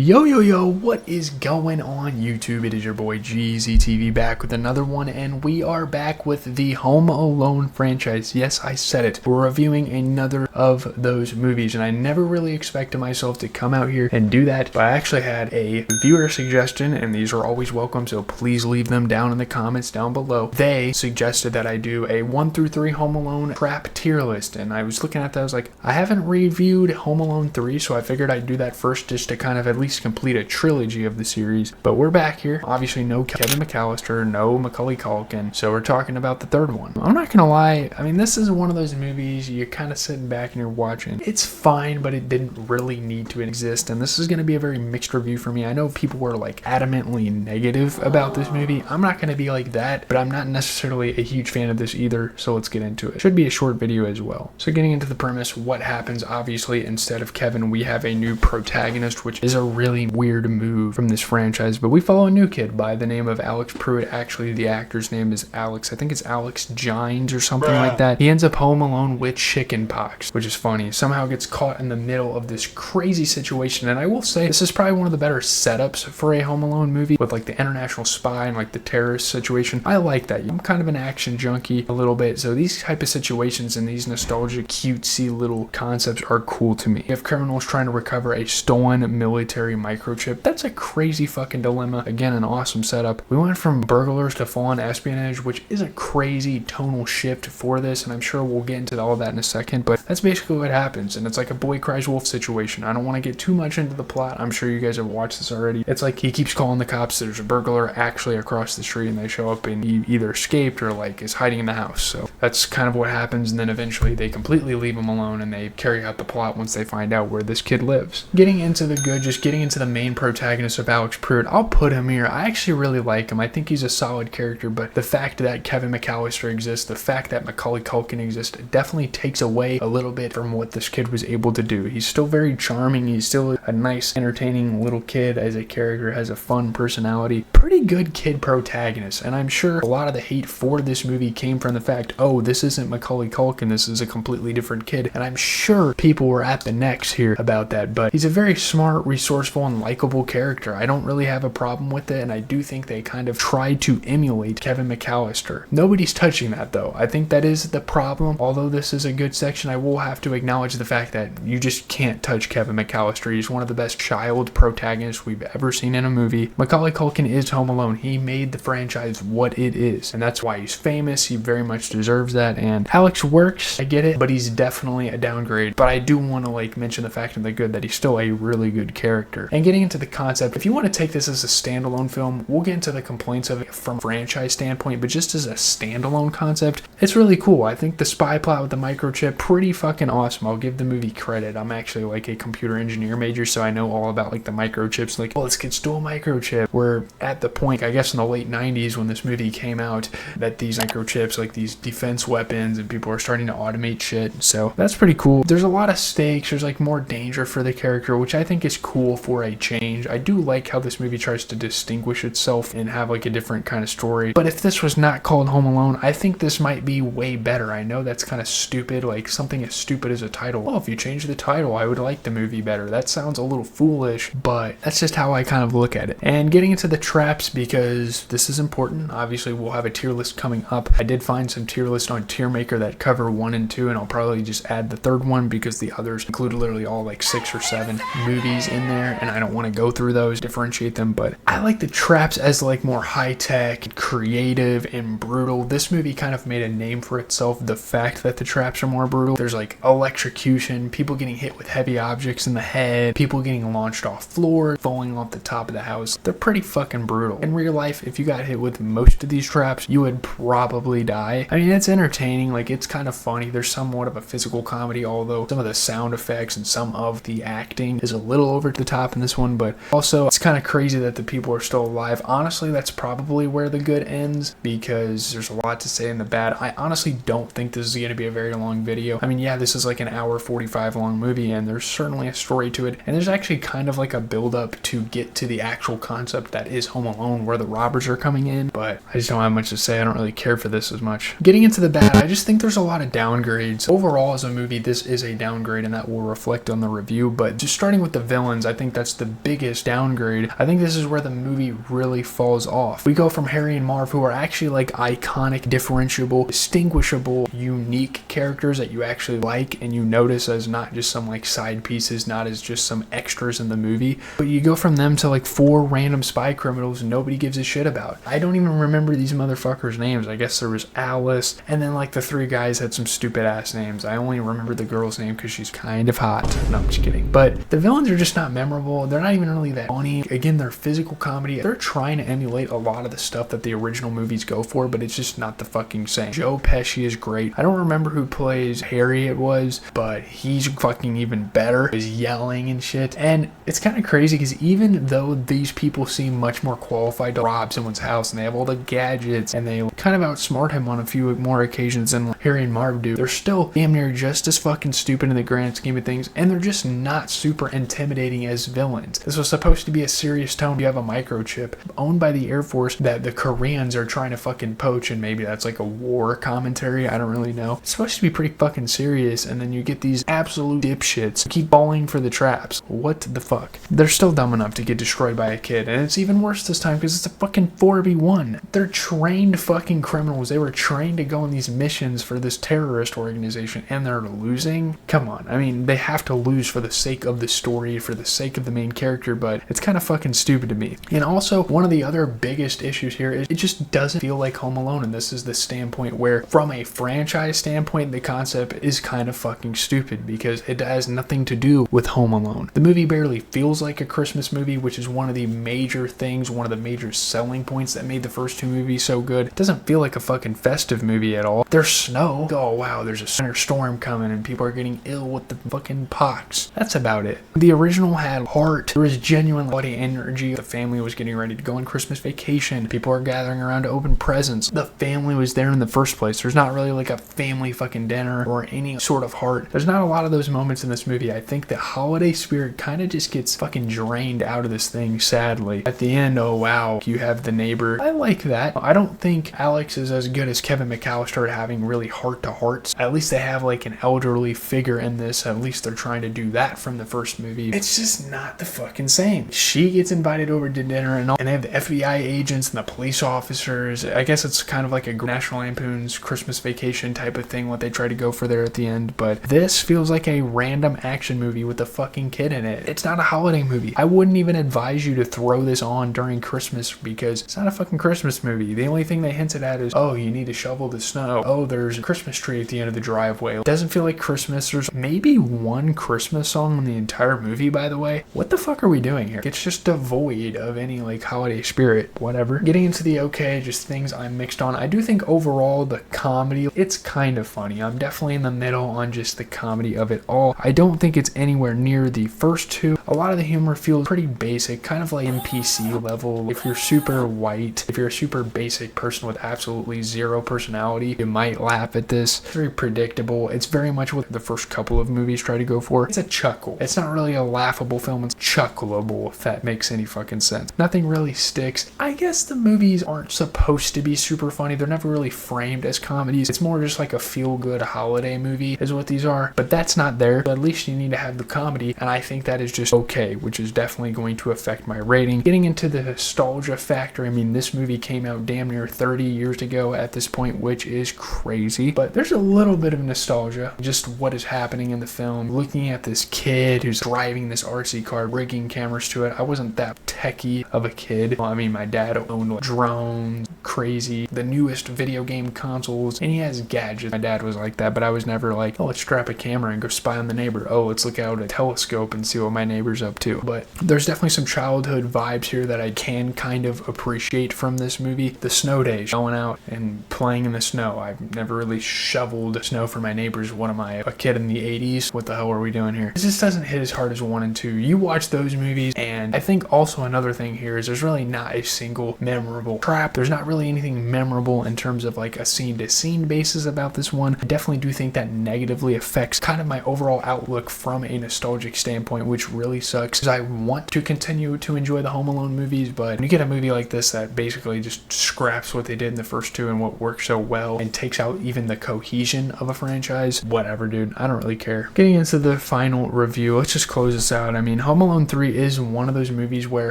Yo, what is going on YouTube? It is your boy GZTV back with another one, and we are back with the Home Alone franchise. Yes, I said it. We're reviewing another of those movies, and I never really expected myself to come out here and do that, but I actually had a viewer suggestion, and these are always welcome, so please leave them down in the comments down below. They suggested that I do a 1 through 3 Home Alone trap tier list, and I was looking at that, I was like, I haven't reviewed Home Alone 3, so I figured I'd do that first just to kind of at least complete a trilogy of the series. But we're back here. Obviously no Kevin McAllister, no Macaulay Culkin, so we're talking about the third one. I'm not gonna lie, I mean, this is one of those movies you're kind of sitting back and you're watching. It's fine, but it didn't really need to exist, and this is gonna be a very mixed review for me. I know people were like adamantly negative about this movie. I'm not gonna be like that, but I'm not necessarily a huge fan of this either, so let's get into it. Should be a short video as well. So getting into the premise, what happens, obviously instead of Kevin we have a new protagonist, which is a really weird move from this franchise, but we follow a new kid by the name of Alex Pruitt. Actually, the actor's name is Alex. I think it's Alex Gines or something like that. He ends up home alone with chickenpox, which is funny. Somehow gets caught in the middle of this crazy situation, and I will say this is probably one of the better setups for a Home Alone movie with like the international spy and like the terrorist situation. I like that. I'm kind of an action junkie a little bit, so these type of situations and these nostalgic, cutesy little concepts are cool to me. You have criminals trying to recover a stolen military microchip. That's a crazy fucking dilemma. Again, an awesome setup. We went from burglars to full-on espionage, which is a crazy tonal shift for this, and I'm sure we'll get into all of that in a second, but that's basically what happens, and it's like a boy cries wolf situation. I don't want to get too much into the plot. I'm sure you guys have watched this already. It's like he keeps calling the cops. There's a burglar actually across the street, and they show up and he either escaped or like is hiding in the house. So that's kind of what happens, and then eventually they completely leave him alone and they carry out the plot once they find out where this kid lives. Getting into the good, just getting into the main protagonist of Alex Pruitt, I'll put him here. I actually really like him. I think he's a solid character, but the fact that Kevin McAllister exists, the fact that Macaulay Culkin exists, definitely takes away a little bit from what this kid was able to do. He's still very charming. He's still a nice, entertaining little kid as a character, has a fun personality. Pretty good kid protagonist, and I'm sure a lot of the hate for this movie came from the fact, oh, this isn't Macaulay Culkin, this is a completely different kid, and I'm sure people were at the necks here about that, but he's a very smart, resourceful, and likable character. I don't really have a problem with it, and I do think they kind of tried to emulate Kevin McAllister. Nobody's touching that though. I think that is the problem. Although this is a good section, I will have to acknowledge the fact that you just can't touch Kevin McAllister. He's one of the best child protagonists we've ever seen in a movie. Macaulay Culkin is Home Alone. He made the franchise what it is, and that's why he's famous. He very much deserves that, and Alex works, I get it, but he's definitely a downgrade. But I do want to like mention the fact of the good that he's still a really good character. And getting into the concept, if you want to take this as a standalone film, we'll get into the complaints of it from a franchise standpoint, but just as a standalone concept, it's really cool. I think the spy plot with the microchip, pretty fucking awesome. I'll give the movie credit. I'm actually like a computer engineer major, so I know all about like the microchips. Like, well, this kid stole a microchip. We're at the point, I guess in the late 90s when this movie came out, that these microchips, like these defense weapons, and people are starting to automate shit. So that's pretty cool. There's a lot of stakes. There's like more danger for the character, which I think is cool for a change. I do like how this movie tries to distinguish itself and have like a different kind of story. But if this was not called Home Alone, I think this might be way better. I know that's kind of stupid, like something as stupid as a title. Well, if you change the title, I would like the movie better. That sounds a little foolish, but that's just how I kind of look at it. And getting into the traps, because this is important. Obviously, we'll have a tier list coming up. I did find some tier lists on Tier Maker that cover 1 and 2, and I'll probably just add the third one because the others include literally all like 6 or 7 movies in there, and I don't want to go through those, differentiate them, but I like the traps as like more high-tech, creative, and brutal. This movie kind of made a name for itself. The fact that the traps are more brutal. There's like electrocution, people getting hit with heavy objects in the head, people getting launched off floors, falling off the top of the house. They're pretty fucking brutal. In real life, if you got hit with most of these traps, you would probably die. I mean, it's entertaining, like it's kind of funny. There's somewhat of a physical comedy, although some of the sound effects and some of the acting is a little over the top in this one, but also it's kind of crazy that the people are still alive. Honestly, that's probably where the good ends, because there's a lot to say in the bad. I honestly don't think this is going to be a very long video. I mean, yeah, this is like an hour 45 long movie, and there's certainly a story to it, and there's actually kind of like a build up to get to the actual concept that is Home Alone, where the robbers are coming in, but I just don't have much to say. I don't really care for this as much. Getting into the bad, I just think there's a lot of downgrades. Overall, as a movie, this is a downgrade, and that will reflect on the review, but just starting with the villains, I think that's the biggest downgrade. I think this is where the movie really falls off. We go from Harry and Marv, who are actually like iconic, differentiable, distinguishable, unique characters that you actually like and you notice as not just some like side pieces, not as just some extras in the movie, but you go from them to like 4 random spy criminals nobody gives a shit about. I don't even remember these motherfuckers' names. I guess there was Alice, and then like the 3 guys had some stupid ass names. I only remember the girl's name because she's kind of hot. No, I'm just kidding. But the villains are just not memorable. They're not even really that funny. Again, they're physical comedy. They're trying to emulate a lot of the stuff that the original movies go for, but it's just not the fucking same. Joe Pesci is great. I don't remember who plays Harry it was, but he's fucking even better. He's yelling and shit. And it's kind of crazy because even though these people seem much more qualified to rob someone's house and they have all the gadgets and they kind of outsmart him on a few more occasions than Harry and Marv do, they're still damn near just as fucking stupid in the grand scheme of things, and they're just not super intimidating as villains. This was supposed to be a serious tone. You have a microchip owned by the Air Force that the Koreans are trying to fucking poach, and maybe that's like a war commentary. I don't really know. It's supposed to be pretty fucking serious, and then you get these absolute dipshits who keep falling for the traps. What the fuck? They're still dumb enough to get destroyed by a kid, and it's even worse this time because it's a fucking 4v1. They're trained fucking criminals. They were trained to go on these missions for this terrorist organization, and they're losing? Come on. I mean, they have to lose for the sake of the story, for the sake of the main character, but it's kind of fucking stupid to me. And also, one of the other biggest issues here is it just doesn't feel like Home Alone, and this is the standpoint where, from a franchise standpoint, the concept is kind of fucking stupid because it has nothing to do with Home Alone. The movie barely feels like a Christmas movie, which is one of the major things, one of the major selling points that made the first 2 movies so good. It doesn't feel like a fucking festive movie at all. There's snow. Oh wow, there's a winter storm coming and people are getting ill with the fucking pox. That's about it. The original had heart. There was genuine body energy. The family was getting ready to go on Christmas vacation. People are gathering around to open presents. The family was there in the first place. There's not really like a family fucking dinner or any sort of heart. There's not a lot of those moments in this movie. I think the holiday spirit kind of just gets fucking drained out of this thing, sadly. At the end, oh wow, you have the neighbor. I like that. I don't think Alex is as good as Kevin McAllister at having really heart-to-hearts. At least they have like an elderly figure in this. At least they're trying to do that from the first movie. It's just not the fucking same. She gets invited over to dinner and all, and they have the FBI agents and the police officers. I guess it's kind of like a National Lampoon's Christmas Vacation type of thing, what they try to go for there at the end. But this feels like a random action movie with a fucking kid in it. It's not a holiday movie. I wouldn't even advise you to throw this on during Christmas because it's not a fucking Christmas movie. The only thing they hinted at is, oh, you need to shovel the snow. Oh, there's a Christmas tree at the end of the driveway. It doesn't feel like Christmas. There's maybe one Christmas song in the entire movie, by the way. What the fuck are we doing here? It's just devoid of any like holiday spirit. Whatever. Getting into the just things I'm mixed on. I do think overall the comedy, it's kind of funny. I'm definitely in the middle on just the comedy of it all. I don't think it's anywhere near the first 2. A lot of the humor feels pretty basic, kind of like NPC level. If you're super white, if you're a super basic person with absolutely zero personality, you might laugh at this. It's very predictable. It's very much what the first couple of movies try to go for. It's a chuckle. It's not really a laughable film. It's chuckleable, if that makes any fucking sense. Nothing really sticks. I guess the movies aren't supposed to be super funny. They're never really framed as comedies. It's more just like a feel-good holiday movie is what these are. But that's not there. But at least you need to have the comedy, and I think that is just okay, which is definitely going to affect my rating. Getting into the nostalgia factor, I mean, this movie came out damn near 30 years ago at this point, which is crazy. But there's a little bit of nostalgia, just what is happening in the film. Looking at this kid who's driving this RC car, rigging cameras to it. I wasn't that techie of a kid. Well, I mean, my dad owned like drones, crazy, the newest video game consoles, and he has gadgets. My dad was like that, but I was never like, oh, let's strap a camera and go spy on the neighbor. Oh, let's look out a telescope and see what my neighbor's up to. But there's definitely some childhood vibes here that I can kind of appreciate from this movie. The snow days, going out and playing in the snow. I've never really shoveled snow for my neighbors. A kid in the 80s. What the hell are we doing here? It just doesn't hit as hard as 1 and 2. You watch those movies, and I think also another thing here is there's really not a single memorable trap. There's not really really anything memorable in terms of like a scene to scene basis about this one. I definitely do think that negatively affects kind of my overall outlook from a nostalgic standpoint, which really sucks because I want to continue to enjoy the Home Alone movies, but when you get a movie like this that basically just scraps what they did in the first two and what worked so well and takes out even the cohesion of a franchise, whatever, dude, I don't really care. Getting into the final review, let's just close this out. I mean, Home Alone 3 is one of those movies where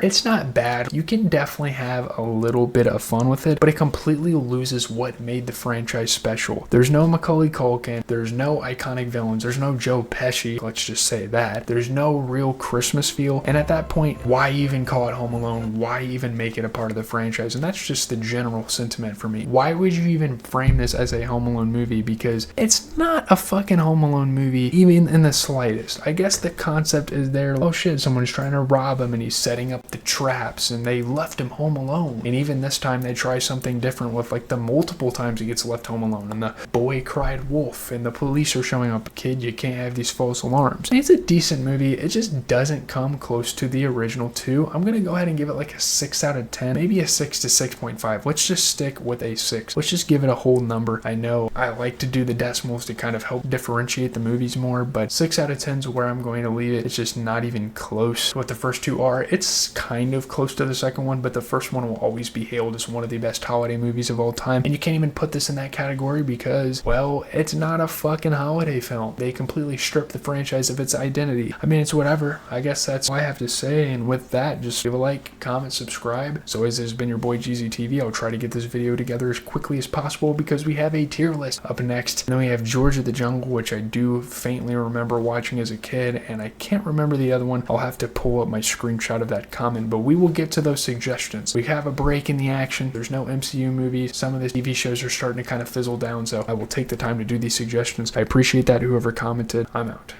it's not bad. You can definitely have a little bit of fun with it, but it completely loses what made the franchise special. There's no Macaulay Culkin, there's no iconic villains, there's no Joe Pesci, let's just say that. There's no real Christmas feel, and at that point, why even call it Home Alone? Why even make it a part of the franchise? And that's just the general sentiment for me. Why would you even frame this as a Home Alone movie? Because it's not a fucking Home Alone movie, even in the slightest. I guess the concept is there, oh shit, someone's trying to rob him and he's setting up the traps and they left him home alone. And even this time they try something different with like the multiple times he gets left home alone and the boy cried wolf and the police are showing up. Kid, you can't have these false alarms. It's a decent movie. It just doesn't come close to the original two. I'm gonna go ahead and give it like a 6 out of 10, maybe a 6 to 6.5. Let's just stick with a 6. Let's just give it a whole number. I know I like to do the decimals to kind of help differentiate the movies more, but 6 out of 10 is where I'm going to leave it. It's just not even close to what the first two are. It's kind of close to the second one, but the first one will always be hailed as one of the best holiday movies of all time. And you can't even put this in that category because, well, it's not a fucking holiday film. They completely stripped the franchise of its identity. I mean, it's whatever. I guess that's all I have to say. And with that, just give a like, comment, subscribe. So as this has been your boy GZTV, I'll try to get this video together as quickly as possible because we have a tier list up next. And then we have George of the Jungle, which I do faintly remember watching as a kid, and I can't remember the other one. I'll have to pull up my screenshot of that comment, but we will get to those suggestions. We have a break in the action. There's no MCU movies. Some of the TV shows are starting to kind of fizzle down, so I will take the time to do these suggestions. I appreciate that, whoever commented. I'm out.